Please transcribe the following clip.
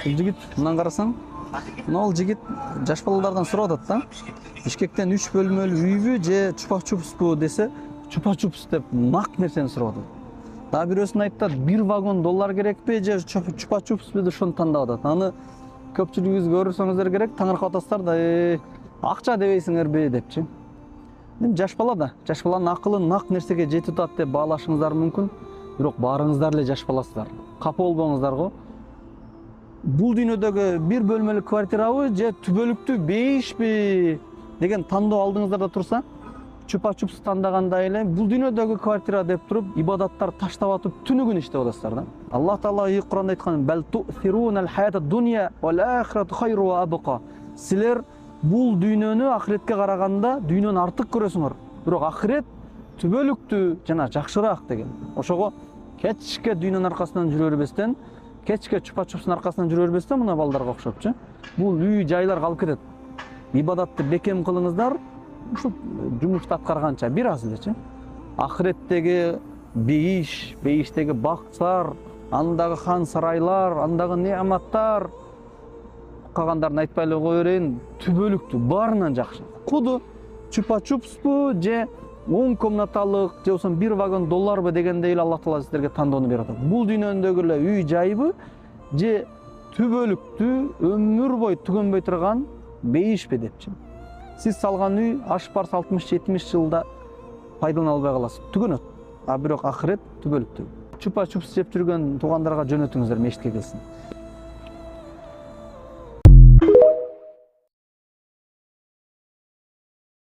Жигит мындан карасаң, мына жигит жаш балалардан сурап атат да. Бишкектен 3 бөлмөлүү үйбү же чупа-чупспу десе, чупа-чупс деп нак нерсени сурап атат. Дагы бирөөсүн айтат, 1 вагон доллар керекпи же чупа-чупспу деп ошону тандап атат. Аны көпчүлүгүңүз көрсөңүздөр керек, таңыркап атасыздар да, акча дебейсиңерби депчи. Жаш бала да, жаш баланын акылы нак нерсеге жетип атат деп баалашыңыздар мүмкүн. Бирок баарыңыздар эле жаш баласыздар. Капа болбоңуздар го. Бул дүйнөдөгү 1 бөлмөлүү квартирабы же түбөлүктүү бейишпи деген тандоо алдыңыздар да турса, чупа-чупс тандагандай эле бул дүйнөдөгү квартира деп туруп, ибадаттар таштап атып түнүгүн иштеп атасыздар да. Аллах Таала Кур'анда айткан: "Бал ту'сирунал хаята дуnya вал ахирату хайру ва абqa." Силер бул дүйнөнү ахиретке караганда дүйнөнү артык көрөсүңөр. Бирок ахирет түбөлүктүү жана жакшыраак деген. Ошого кечке дүйнөнүн аркасынан жүрө бербестен, кечке чупа-чупстун аркасынан жүрө бербестен мына балдарга окшопчу. Бул үй жайлар калып кетет. Ибадатты бекем кылыңыздар, ушу жумушту аткарганча бир аз элечи. Ахиреттеги бейиштеги бактар, андагы хан сарайлар, андагы неаматтар, калгандарын айтпай эле кое берейин, түбөлүктүү, баарынан жакшы. Куду чупа-чупспу же 10 комнаталык же болбосо 1 вагон долларбы дегендей эле Аллах Таала сиздерге тандоону берип атат. Бул дүйнөдөгү эле үй жайбы же түбөлүктүү, өмүр бою түгөнбөй турган бейишпи депчи. Сиз салган үй аш барса 60-70 жылда пайдалана албай каласыз, түгөнөт. А бирок ахирет түбөлүктүү. Чупа-чупс жеп жүргөн туугандарга жөнөтүңүздөр, мешитке келсин.